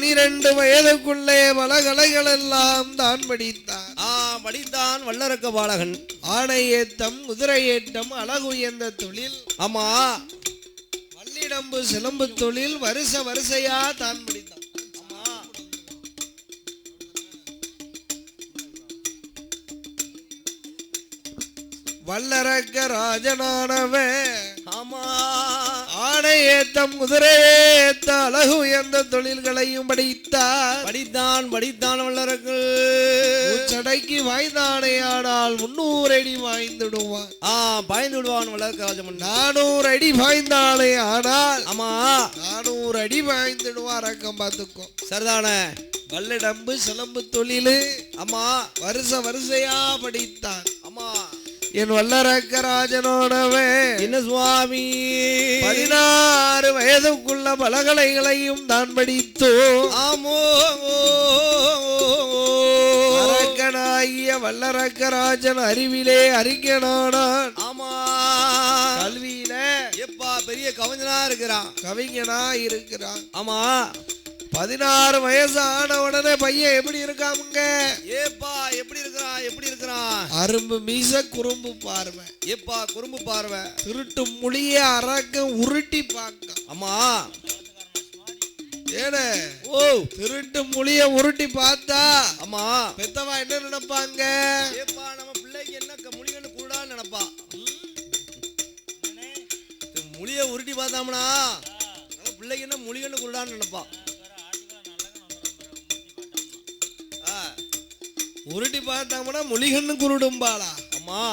12 வயதுக்குள்ளே பல கலைகள் எல்லாம் தான் படித்தான். படித்தான் வல்லரக்க பாலகன். ஆணை ஏத்தம், குதிரை ஏற்றம், அழகு என்ற தொழில், ஆமா வள்ளிடம்பு சிலம்பு தொழில் வரிசையா தான் படித்தான். வல்லரக்க ராஜனானவன் ஆமா ஆணை ஏத்தம், குதிரை ஏத்த, அழகு என்ற தொழில்களையும் படித்தான் வல்லரக்கு. உச்சடைக்கு வாய்ந்தானே ஆனால் 300 அடி வாய்ந்துடுவான். பாய்ந்து விடுவான் வல்லரக்க ராஜமன். 400 அடி வாய்ந்தானே ஆனால் ஆமா 400 அடி வாய்ந்துடுவான். ரக்கம் பார்த்துக்கோ. சரிதானே. வல்லிடம்பு சிலம்பு தொழில் ஆமா வரிசையா படித்தான். ஆமா என் வல்லரக்க ராஜனோடவன் என்ன சுவாமி 16 வயதுக்குள்ள பலகலைகளையும் தான் படித்தோ. ஆமோ அரக்கனாகிய வல்லரக்க ராஜன் அறிவிலே அறிஞனானான். ஆமா கல்வியில எப்பா பெரிய கவிஞனா இருக்கிறான். ஆமா 16 வயசு ஆன உடனே பையன் எப்படி இருக்காமுங்க? ஏப்பா எப்படி இருக்கிறான்? அரும்பு மீச, குறும்பு பார்வை. ஏப்பா குறும்பு பார்வை. திருட்டு மொழிய அரக்க உருட்டி பார்க்க. ஆமா ஏனே திருட்டு மொழிய உருட்டி பார்த்தா ஆமா பெத்தவா என்ன நினைப்பாங்க? ஏப்பா நம்ம பிள்ளைக்கு என்ன மொழிகன்னு கூடான்னு நினைப்பா. மொழிய உருட்டி பார்த்தாம்னா நம்ம பிள்ளைக்கு என்ன மொழிகன்னு கூடான்னு நினைப்பா. உருட்டி பார்த்தாங்கன்னா மொழிகன்னு குருடும்பாளா? ஆமா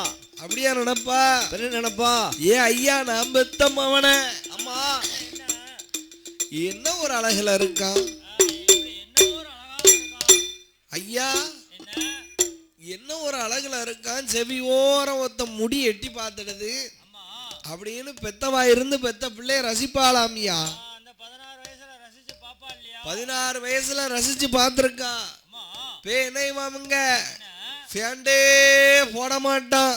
அப்படியா நினைப்பா? நினைப்பா. ஏ ஐயா நான் பெத்தம் அவன. ஆமா என்ன ஒரு அழகுல இருக்கான் ஐயா, என்ன ஒரு அழகுல இருக்கான். செவி ஓரம் ஒத்த முடி எட்டி பார்த்துடுது அப்படின்னு பெத்தவா இருந்து பெத்த பிள்ளைய ரசிப்பாளாமியா. 16 வயசுல ரசிச்சு பார்த்திருக்கான். பேனைவாமுங்க ஃபேண்டே போட மாட்டான்.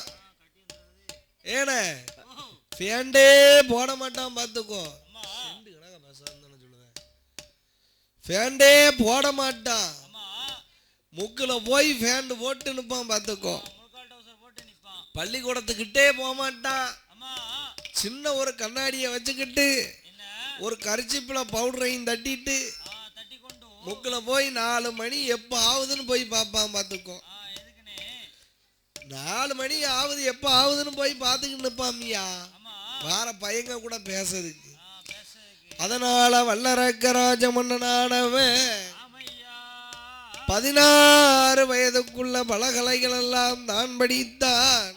ஏன ஃபேண்டே போட மாட்டான் பார்த்துக்கோ. ஃபேண்டே போட மாட்டான். முக்குல போய் ஃபேண்ட் போட்டு நிற்பான் பார்த்துக்கோ. பள்ளிக்கூடத்துக்கிட்டே போக மாட்டான். சின்ன ஒரு கண்ணாடியை வச்சுக்கிட்டு ஒரு கரிச்சிப்பில பவுடரையும் தட்டிட்டு முக்குல போய் 4 மணி எப்ப ஆகுதுன்னு போய் பார்ப்பான் பார்த்துக்கோ. 4 மணி ஆகுது எப்ப ஆகுதுன்னு போய் பார்த்துக்கிட்டு நிற்பாமியா. வார பையங்க கூட பேசுறதுக்கு. அதனால வல்லரக்க ராஜ மன்னனானவன் 16 வயதுக்குள்ள பலகலைகள் எல்லாம் தான் படித்தான்.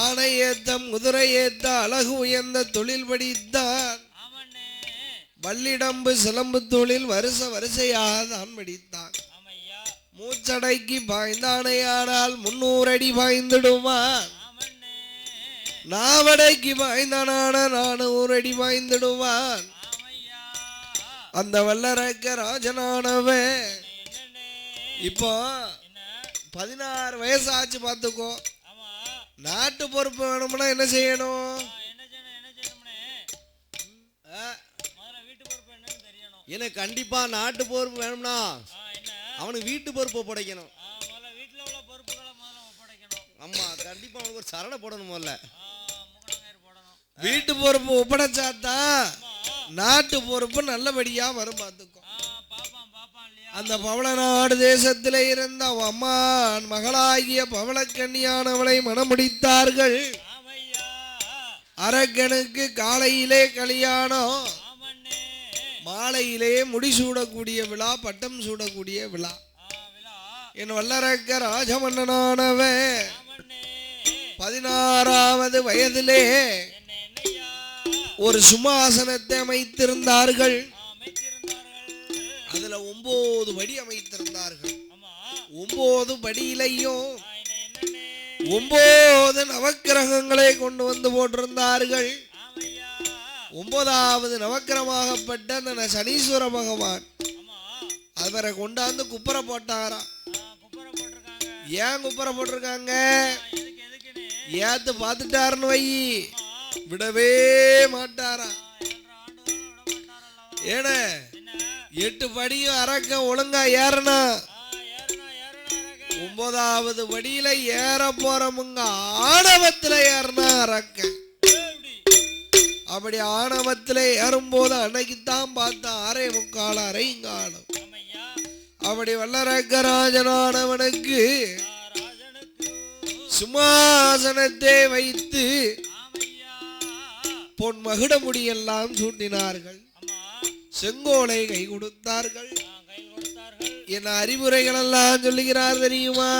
ஆணை ஏத்தம், குதிரை ஏத்த, அழகு உயர்ந்த தொழில் படித்தான். வள்ளிடம்பு சிலம்பு தொழில் வரிசையாக தான் படித்தான். மூச்சடைக்கு பாய்ந்தானையானால் 300 அடி பாய்ந்துடுவான். நாவடைக்கு பாய்ந்தானான 400 அடி பாய்ந்துடுவான். அந்த வல்லரக்க ராஜனானவன் இப்போ 16 வயசு ஆச்சு பார்த்துக்கோ. நாட்டு பொறுப்பு வேணும்னா என்ன செய்யணும்? எனக்கு கண்டிப்பா நாட்டு பொறுப்பு வேணும்னா அவனுக்கு வீட்டு பொறுப்பை படைக்கணும். ஆமா கண்டிப்பா அவனுக்கு ஒரு சரணை போடணும். முதல்ல வீட்டு பொறுப்பு ஒப்படைச்சாதான் நாட்டு பொறுப்பு நல்லபடியா வரும் பார்த்துக்கோ. அந்த பவளநாடு தேசத்திலே இருந்த அம்மான் மகளாகிய பவளக்கன்னியானவளை மணமுடித்தார்கள். அரக்கனுக்கு காலையிலே கல்யாணம், மாலையிலே முடிசூடக்கூடிய விழா, பட்டம் சூடக்கூடிய விழா. என் வல்லரக்க ராஜமன்னனானவன் 16வது வயதிலே ஒரு சும்மாசனத்தை அமைத்திருந்தார்கள். அதுல 9 படி அமைத்திருந்தார்கள். 9 படியிலையும் 9 நவக்கிரகங்களை கொண்டு வந்து போட்டிருந்தார்கள். 9வது நவக்கிரமாகப்பட்ட அந்த சனீஸ்வர பகவான் அவரை கொண்டாந்து குப்பரை போட்டாராம். ஏன் குப்பரை போட்டிருக்காங்க? ஏத்து பார்த்துட்டாருன்னு வை விடவே மாட்டாரா. ஏன 8 படியும் அரக்க ஒழுங்கா ஏறனா 9வது படியில ஏற போறமுங்க ஆணவத்துல ஏறனா அரக்க. அப்படி ஆணவத்துல ஏறும்போது அன்னைக்குத்தான் பார்த்தா 6:45 அரைங்காலம். அப்படி வல்லரக்கராஜனானவனுக்கு சிம்மாசனத்தை வைத்து பொன் மகுட முடியெல்லாம் சூட்டினார்கள். செங்கோலை கை கொடுத்தார்கள். என்ன அறிவுரைகள் எல்லாம் சொல்லுகிறார் தெரியுமா?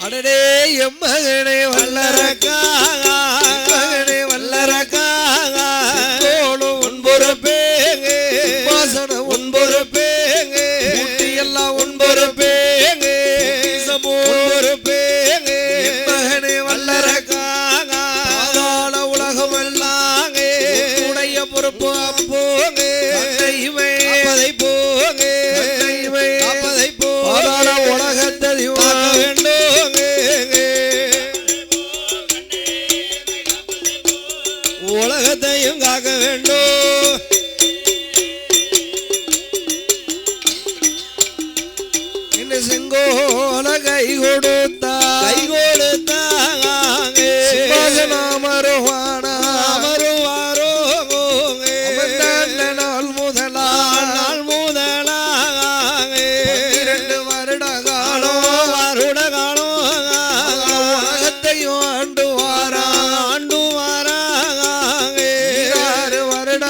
அடடே எம்மகனே வல்லரக்கா, மகனே வல்லரக்கா, செங்கோலும் ஒன்பொரு பேங்க, வாசனம் ஒன்பொரு பேங்க, எல்லாம் ஒன்பொரு பேங்க, ஒரு பேங்க, மகனே வல்லரக்கா, ஆதாள உலகம் எல்லாம் உடைய பொறுப்பு அப்போங்க, அப்பதை போங்க, அப்பதை போதாள உலகத்தை வேண்டும், உலகத்தையும் காக்க வேண்டும். இன்னும் செங்கோல கை கொடுத்தா அமருவானா அமருவாரோ நாள் முதலாக 2 வருட காலம் உலகத்தையும் ஆண்டு வாரா 6 வருட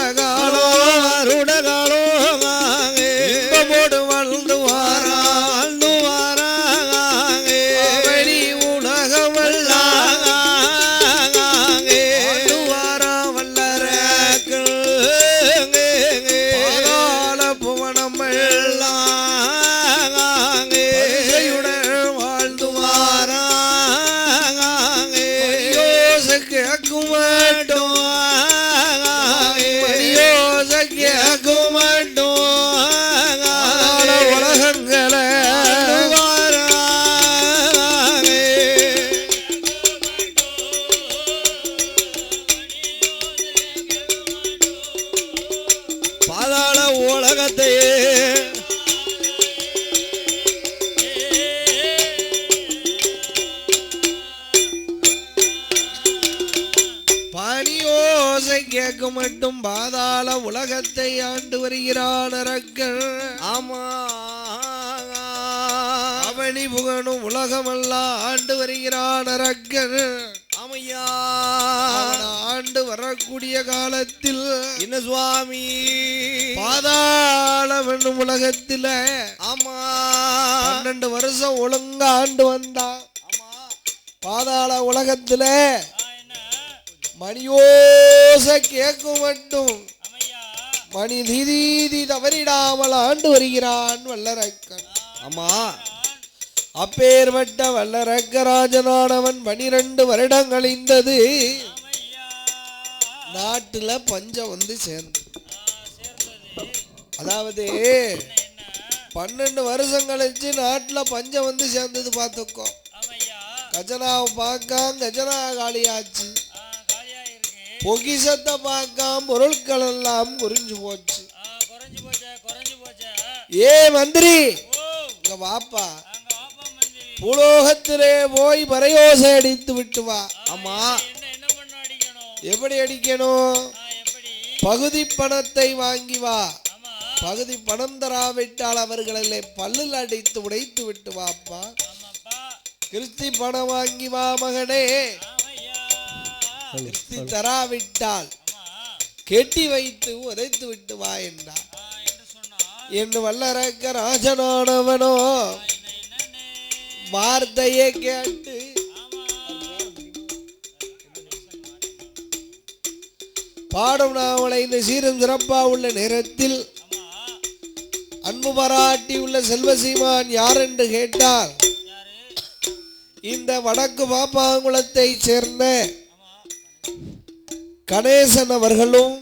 காலம் இன்பமோடு வாழ்ந்து வாரா அவனி உலகமெல்லாம் ஆண்டு வாரா வல்லரக்கன் பாதாள புவனம் எல்லாம் வாழ்ந்து வாரா கேட்கும் மாட்டோம் கேட்கும் மாட்டோம் உலகங்களை பாதாள உலகத்தையே பாணியோசை கேட்க மட்டும் பாதாள உலகத்தை ஆண்டு வருகிறான் அரக்கன். ஆமா அவனி புகனும் உலகமெல்லாம் ஆண்டு வருகிறான் அரக்கன். ஆமையா ஆண்டு வரக்கூடிய காலத்தில் என்ன சுவாமி பாதாளம் என்னும் உலகத்துல ஆமா 12 வருஷம் ஒழுங்கா ஆண்டு வந்தா. பாதாள உலகத்துல மணியோச கேட்கும் மட்டும் மணி தீதி தவறிடாமல் ஆண்டு வருகிறான் வல்லரக்கன். ஆமா அப்பேற்பட்ட வல்லரக்கராஜனானவன் 12 வருடம் கழிந்தது. நாட்டுல பஞ்சம் வந்து சேர்ந்து, அதாவது 12 வருஷம் கழிச்சு நாட்டுல பஞ்சம் வந்து சேர்ந்தது. பார்த்துக்கோ, கஜனாவை பார்க்க கஜனா காலியாச்சு. பொக்கிசத்தை பார்க்காம பொருட்கள் எல்லாம் குறைஞ்சு போச்சு. ஏ மந்திரி இங்க வாப்பா, பூலோகத்திலே போய் பரையோசை அடித்து விட்டு வா. ஆமா எப்படி அடிக்கணும்? பகுதி பணத்தை வாங்கி வா. பகுதி பணம் தராவிட்டால் அவர்களை பல்லில் அடித்து உடைத்து விட்டு வாப்பா. கிறிஸ்தி பணம் வாங்கி வா மகனே. கிறிஸ்தி தராவிட்டால் கெட்டி வைத்து உதைத்து விட்டு வா என்றார். என்று வல்லரக்க ராஜனானவனோ வார்த்தையை கேட்டு பாடும் நாவலை இந்த சீரும் சிறப்பா உள்ள நேரத்தில் அன்பு பாராட்டி உள்ள செல்வசீமான் யார் என்று கேட்டால் இந்த வடக்கு பாப்பாங்குளத்தை சேர்ந்த கணேசன் அவர்களும்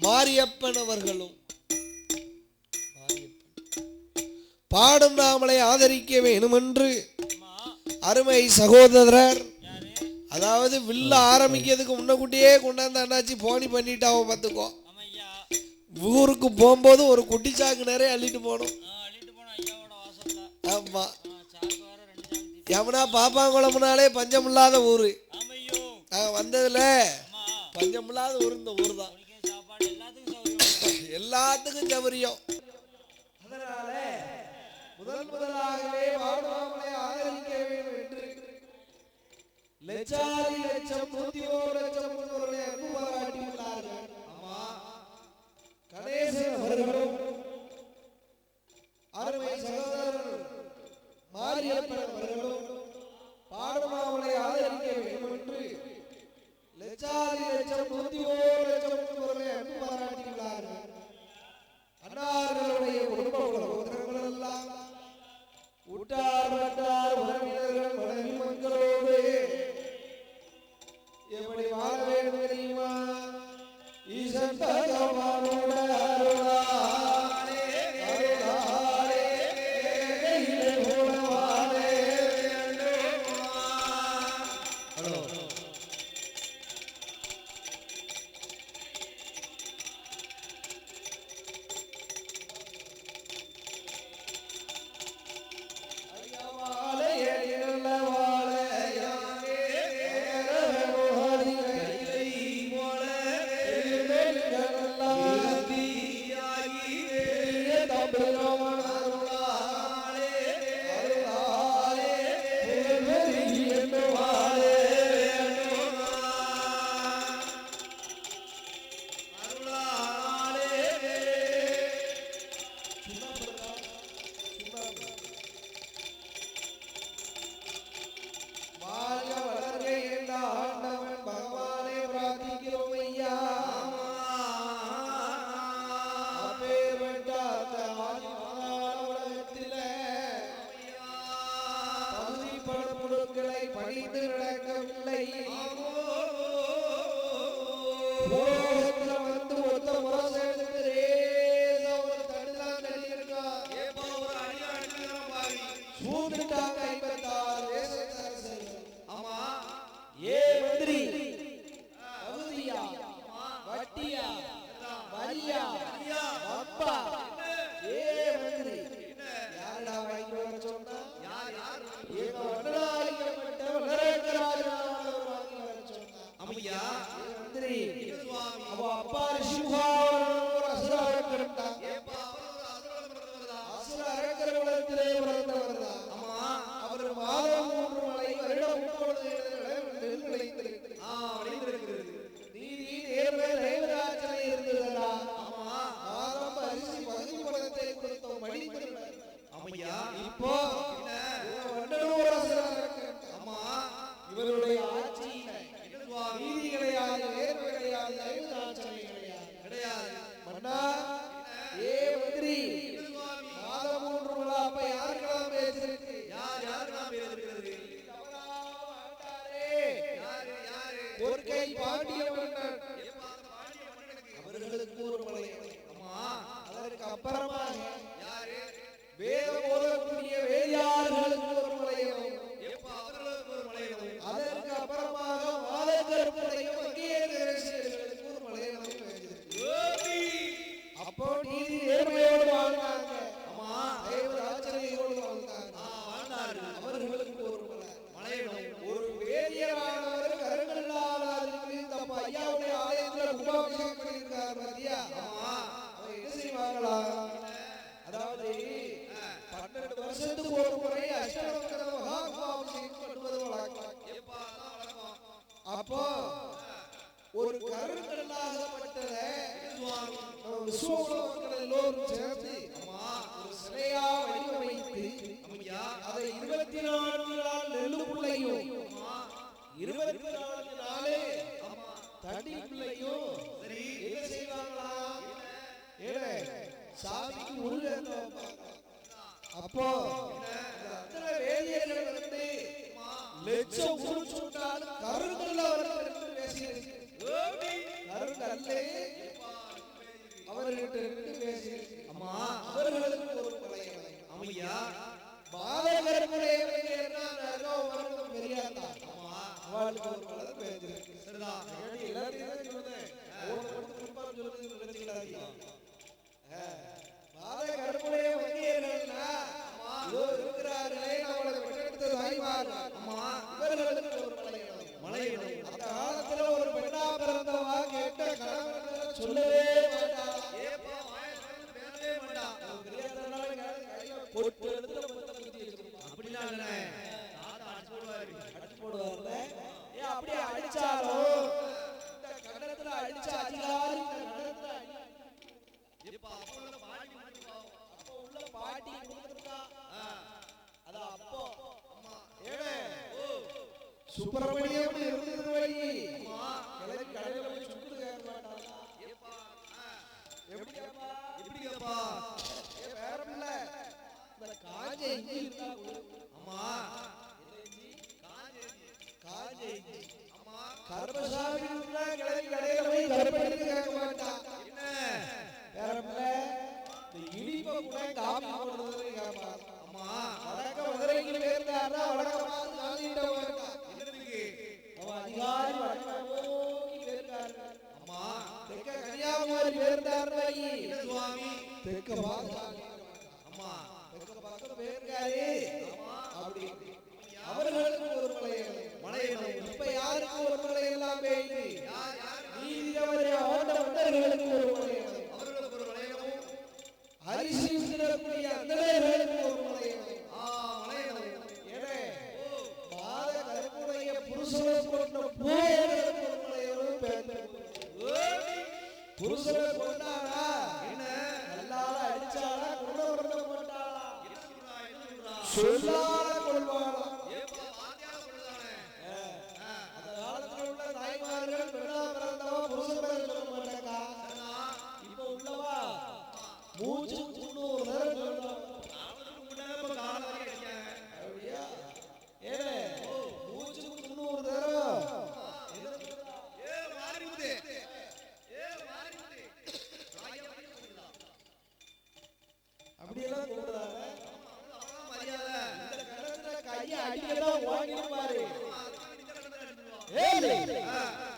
மாரியப்பன் அவர்களும் பாடும் நாமலை ஆதரிக்க வேண்டும் என்று அருமை சகோதரர், அதாவது வில்ல ஆரம்பிக்கிறதுக்கு முன்னக்கூட்டியே கொண்டாந்து அண்ணாச்சி போனி பண்ணிட்டாவோ பார்த்துக்கோ. ஊருக்கு போகும்போது ஒரு குட்டி சாக்கு நிறைய அள்ளிட்டு போகணும். ஆமா, எவனா பாப்பாங்குளம்னாலே பஞ்சம் இல்லாத ஊரு. வந்ததுல பஞ்சம் இல்லாத ஊர் இந்த ஊர் தான். எல்லாத்துக்கும் சௌரியம். அதனால முதலாகவே வாழ்வாமலை ஆதரிக்க வேண்டும் என்று லட்சாதி லட்சம் 101 லட்சம் முன்னோர்களை அன்பு பாராட்டியுள்ளார்கள். ஆமா, கணேசன் அவர்களும் அருமை சகோதரர் மாரியப்பன் அவர்களும் பாடுமாவளை ஆதரிக்க வேண்டும் என்று லட்சாதி லட்சம் 101 லட்சம் முன்னோர்களை அன்பு பாராட்டியுள்ளார்கள். அன்னார்களுடைய குடும்ப சகோதரர்கள் எல்லாம் உற்றார் வட்டார் உறவினர்கள் மனைவி மக்களோடு எப்படி வாழ வேண்டும் தெரியுமா? ஈசன் பகவானோட அருளாலே அருளாலே வாழ வேண்டும். ஹலோ, பணிந்து நடக்கவில்லை. வந்து ஒத்த முறை சேர்ந்து ஒரு தடுதான் தள்ளியிருக்கா. சூழ்ந்துட்டாங்க 56 ஆமா. ஏ மந்திரி பகுதியா வட்டியா வரியா அப்பா ஏ மந்திரி யாரடா வாங்கி வர சொன்னா? இப்போ இவருடைய ஆட்சி நீதி கிடையாது, நேர்மை கிடையாது, கிடையாது. மன்னா ஏ மந்திரி மாதம் 3 விழா அப்ப யாருக்கெல்லாம் பேசிருக்கு? ஒரு கை பாண்டிய மன்னன் அவர்களுக்கு ஒரு மலை. அதற்கு அப்புறமாக வேதம் ஓதக்கூடிய வேதியார்களுக்கு ஒரு மலையம். அதற்கு அப்புறமாக மாதக்கருப்படையும் அங்கேயர்களுக்கு ஒரு மலையம். அப்போ நீதி நேர்மையோடு வாழ்ந்தாங்க. ஆச்சரியோடு வாழ்ந்தாங்க. அவர்களுக்கு ஒரு மலையம். ஒரு வேதியரானவர் கருங்கல்லாளருக்கு இந்த ஐயாவுடைய ஆலயத்தில் கும்பாபிஷேகம் பண்ணியிருக்கார். மத்தியா அவர் என்ன செய்வாங்களா? அதாவது 12 வருஷத்துக்கு ஒரு முறை அஷ்டவக்ர மகா கும்பாபிஷேகம் பண்ணுவது வழக்கம். அப்போ ஒரு கருங்கல்லாகப்பட்டத விஸ்வகுலமக்கள் எல்லோரும் சேர்ந்து ஒரு சிலையா வடிவமைத்து அதை 24 நாள் நெல்லுக்குள்ளையும் 24 நாளே தண்ணிக்குள்ளையும் என்ன செய்வாங்களா? சாமிக்கு முருகன். அப்போ அத்தனை வேதியர்கள் வந்து லட்சம் சொன்னாலும் கருங்கல்ல அவர்கள் பேசியிருக்கு. கருங்கல்லே அவர்கிட்ட பேசியிருக்கு. அவர்களுக்கு ஒரு மலையம். பாலகருடைய பெரியாத்தா அவளுக்கு ஒரு மலை பேசியிருக்கு. செய்வார்கள். இவர்களுக்கு ஒரு மலை இடம். அந்த காலத்துல ஒரு பெண்ணா பிறந்தவா கேட்ட கணவன் சொல்லவே மாட்டான். அப்படியே அடிச்சாலும் இந்த கண்ணத்துல அடிச்ச அதிகாரி அப்போ உள்ள பாட்டி அதான் அப்போ சுப்பிரமணியம் இருந்தது வை கிளம்பி கடையில போய் சுட்டு கேட்க மாட்டாங்க. எப்படி கேப்பா வேற இல்ல இந்த காஞ்ச இஞ்சி இருந்தா கர்மசாமி கிளம்பி கடையில போய் கருப்பட்டி கேட்க மாட்டான். வேற இல்ல இந்த இனிப்பை கூட காப்பி போடுறது கேட்பான். வடக்க மதுரைக்கு பேருந்தாருன்னா வடக்க பார்த்து காந்திட்ட மாட்டான். அதிகாரி வடக்க நோக்கி பேருக்காரு. தெற்க கன்னியாகுமரி பேருந்தாருன்னா தெற்க பார்த்து பேருக்காரு. அப்படி அவர்களுக்கு ஒரு மலை இப்ப யாருக்கு ஒரு மலை எல்லாம் பெய்யுது. நீதியவரை ஆண்ட மன்னர்களுக்கு ஒரு மலை, அரிசி உதிரக்கூடிய அந்தணர்களுக்கு ஒரு மலை, மாத கருப்புடைய புருஷனை கொண்ட பூர்களுக்கு ஒரு மலையோடு புருஷனை கொண்டாடா நல்லால அடிச்சாடா கொண்ட கொண்டாடா சொல்லாத கொள்வாடா. அந்த காலத்தில் உள்ள தாய்மார்கள் பெண்ணா பிறந்தவா புருஷன் பேர் சொல்ல மாட்டாங்க. இப்ப உள்ளவா மூச்சு 300 நேரம் சொல்லணும். மூச்சு 300 நேரம் அப்படியெல்லாம் கூப்பிடுறாங்க. இந்த கடத்துல கையை அடிக்கலாம் வாங்கிருப்பாரு.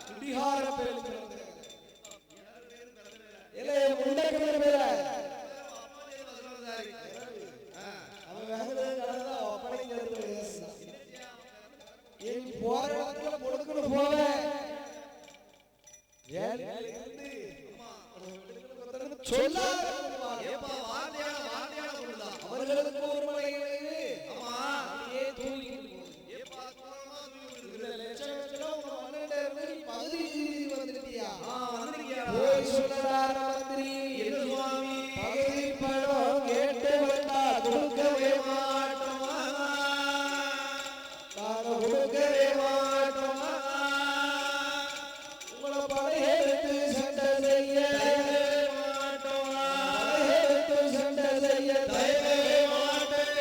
குடிகார பேர் போற இடத்துல கொடுக்கணும் போவ அவர்களுக்கு ஒரு மலை கேட்டு வந்தா கொடுக்கவே மாட்டோம், கொடுக்கவே மாட்டோம். உங்களை படையெடுத்து சண்டை செய்ய மாட்டோம், படையெடுத்து சண்டை செய்ய தயவே மாட்டோம்,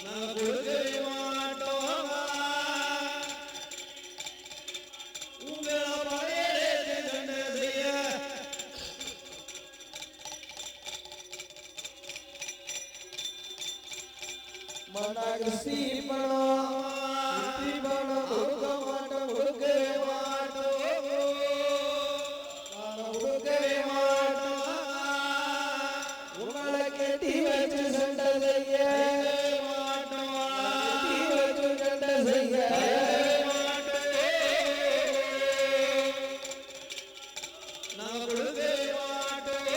நான் கொடுக்கவே மாட்டோம். உங்களை படையெடுத்து சண்டை செய்ய மனகசி பணம் கொடுக்க மாட்டோம், கொடுக்கவே மாட்டோம், கொடுக்கவே மாட்டோம். உங்களை கட்டி வச்சு சண்டை செய்ய மாட்டோம், கட்டி வச்சு சண்டை செய்ய மாட்டோம், நான் கொடுக்கவே மாட்டோம்.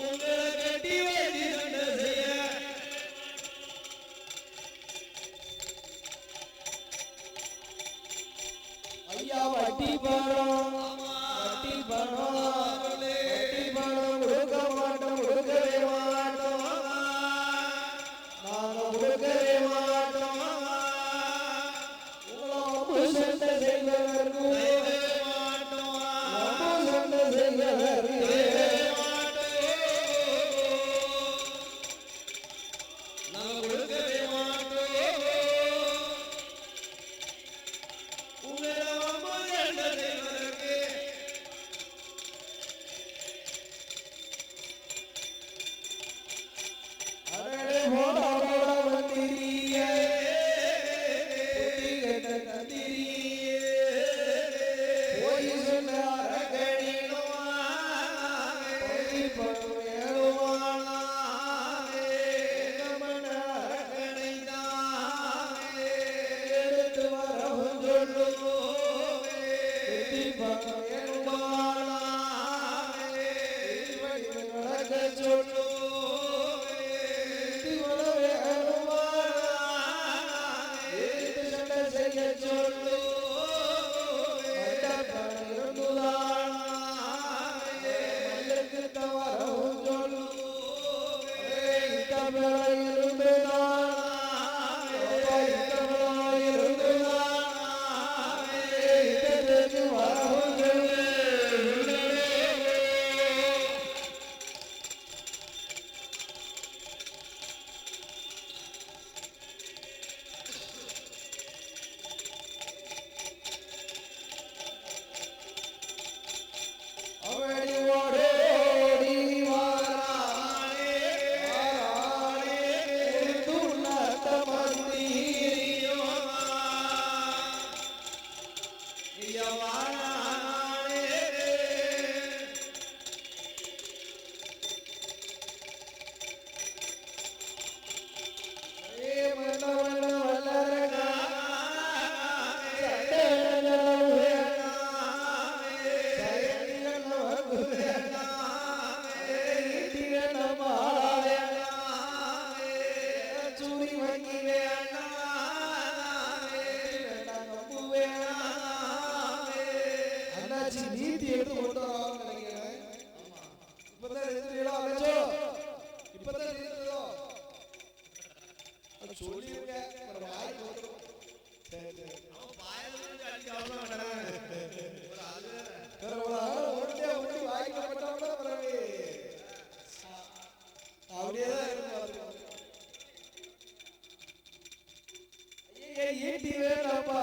உங்களை கட்டி வச்சு சண்டை செய்ய நீதி எடுத்து கொண்டு வராங்க நினைக்கிறேன். இப்பதான் எழுதுறீங்களோ அலச்சோ? இப்பதான் எழுதுறீங்களோ? அது சொல்லிருங்க. ஒரு வாய் போடு. சரி சரி. அவன் வாயில இருந்து அடிச்சு அவ்வளவு வேண்டாம். ஒரு ஓடி வாய்க்கு போட்டோம்னா பரவே. அப்படியே தான் இருக்கு. ஐயே ஈட்டி வேணாப்பா.